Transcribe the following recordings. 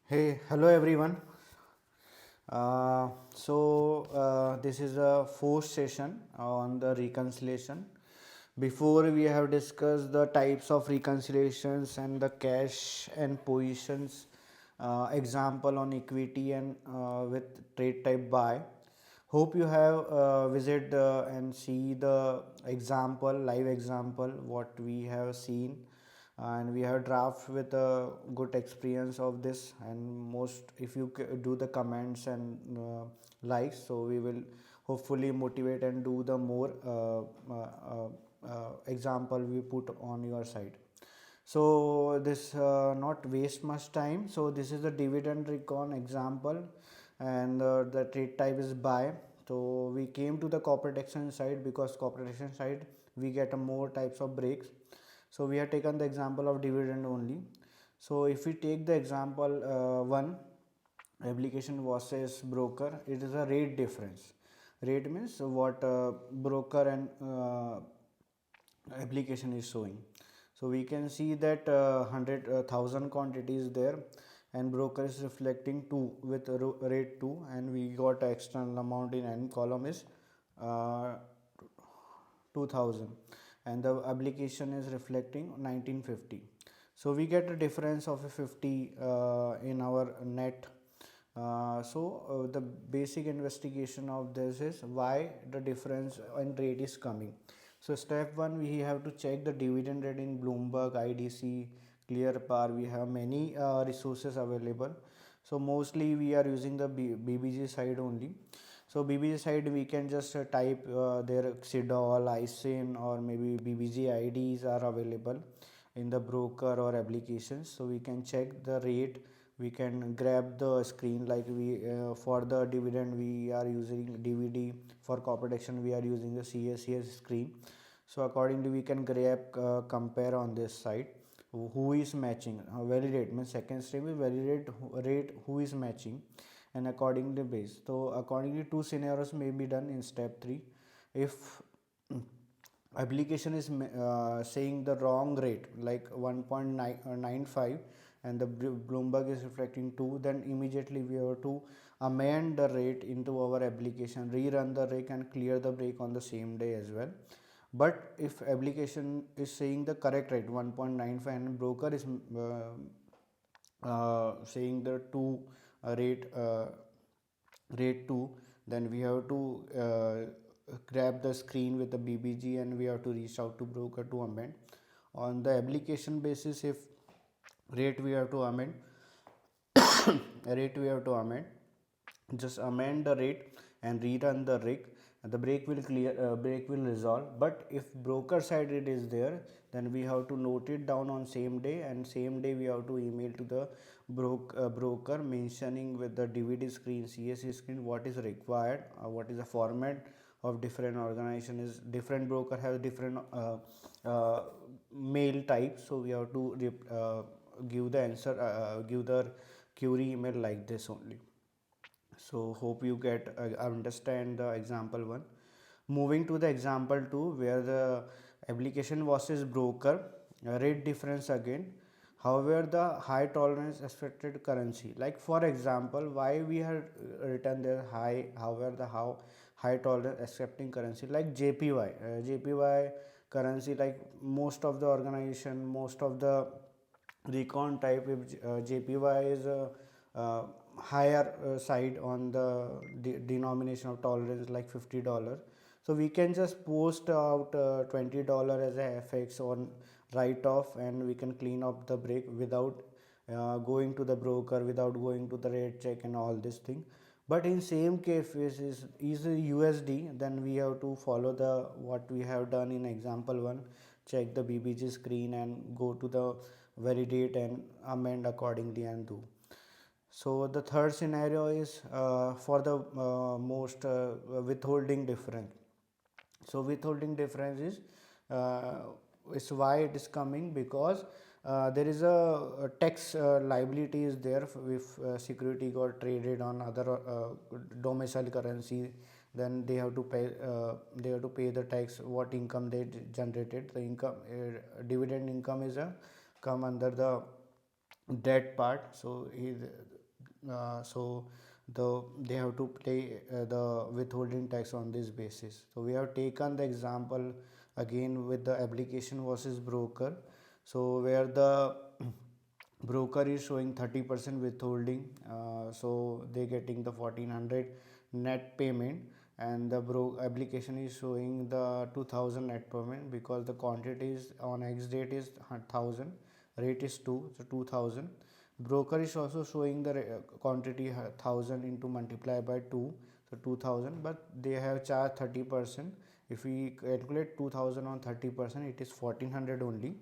Hey, hello everyone. This is the fourth session on the reconciliation. Before we have discussed the types of reconciliations and the cash and positions example on equity and with trade type buy. Hope you have visit and see the example, live example, what we have seen, and we have draft with a good experience of this. And most, if you do the comments and likes, so we will hopefully motivate and do the more example we put on your side. So this not waste much time. So this is the dividend recon example, and the trade type is buy. So we came to the corporate action side because corporate action side we get a more types of breaks. So we have taken the example of dividend only. So if we take the example one, application versus broker, it is a rate difference. Rate means what broker and application is showing. So we can see that 100,000 quantities there, and broker is reflecting 2 with rate 2, and we got external amount in n column is uh, 2000, and the application is reflecting 1950. So we get a difference of a 50 in our net. The basic investigation of this is why the difference in rate is coming. So step one, we have to check the dividend rate in Bloomberg, IDC, ClearPar. We have many resources available. So mostly we are using the BBG side only. So BBG side we can just type their XIDOL, ISIN, or maybe BBG IDs are available in the broker or applications. So we can check the rate. We can grab the screen, like we for the dividend we are using DVD, for corporate action we are using the CACS screen. So accordingly we can grab compare on this side who is matching. Validate means second step is validate rate who is matching, and accordingly base. So accordingly two scenarios may be done in step 3. If application is saying the wrong rate like 1.95, and the Bloomberg is reflecting 2, then immediately we have to amend the rate into our application, rerun the rate and clear the break on the same day as well. But if application is saying the correct rate 1.95 and broker is saying the 2 rate rate 2, then we have to grab the screen with the BBG, and we have to reach out to broker to amend on the application basis. If rate we have to amend, rate we have to amend, just amend the rate and rerun the rig, and the break will clear, break will resolve. But if broker side it is there, then we have to note it down on same day, and same day we have to email to the broker mentioning with the DVD screen, CSC screen, what is required, what is the format of different organization. Is different broker has different mail type, so we have to give the answer, give the query email like this only. So hope you get understand the example 1. Moving to the example 2, where the application versus broker, rate difference again. However, the high tolerance expected currency, like for example why we have written there high, however the how high tolerance accepting currency, like JPY currency, like most of the organization, most of the recon type, if JPY is a higher side on the denomination of tolerance, like $50, so we can just post out $20 as a FX on write off, and we can clean up the break without going to the broker, without going to the rate check and all this thing. But in same case is a USD, then we have to follow the what we have done in example 1, check the BBG screen and go to the validate and amend accordingly and do. So the third scenario is for the most withholding difference. So withholding difference is why it is coming, because there is a tax liability is there if security got traded on other domicile currency, then they have to pay the tax what income they generated. The income dividend income is a come under the that part. So so they have to pay the withholding tax on this basis. So we have taken the example again with the application versus broker. So where the broker is showing 30% withholding, so they getting the 1400 net payment, and the application is showing the 2000 net payment because the quantity is on X date is 1000, rate is 2, so 2000. Broker is also showing the quantity 1000 into multiply by 2, so 2000, but they have charged 30%. If we calculate 2000 on 30%, it is 1400 only.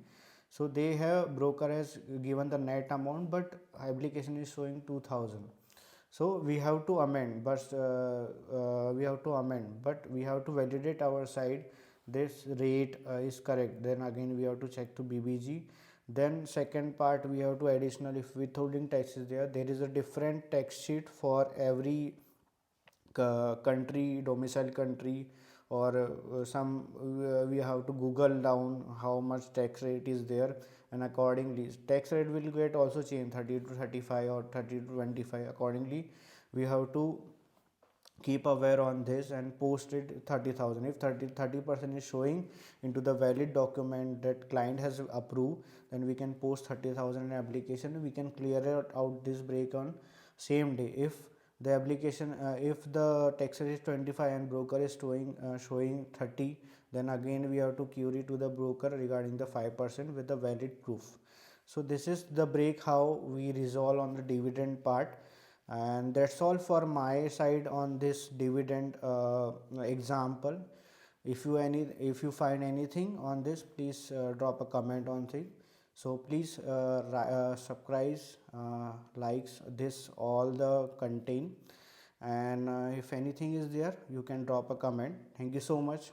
So they have, broker has given the net amount, but application is showing 2000. So we have to amend, but we have to validate our side this rate is correct. Then again we have to check to BBG. Then second part, we have to additional, if withholding tax is there, there is a different tax sheet for every country, domicile country, or some we have to google down how much tax rate is there, and accordingly tax rate will get also changed 30 to 35 or 30 to 25. Accordingly we have to keep aware on this and post it 30,000. If 30% is showing into the valid document that client has approved, then we can post 30,000 in application. We can clear it out this break on same day. If the application if the tax rate is 25 and broker is showing 30, then again we have to query to the broker regarding the 5% with the valid proof. So this is the break how we resolve on the dividend part. And that's all for my side on this dividend example. If you find anything on this, please drop a comment on it. So please subscribe, likes this all the content, and if anything is there, you can drop a comment. Thank you so much.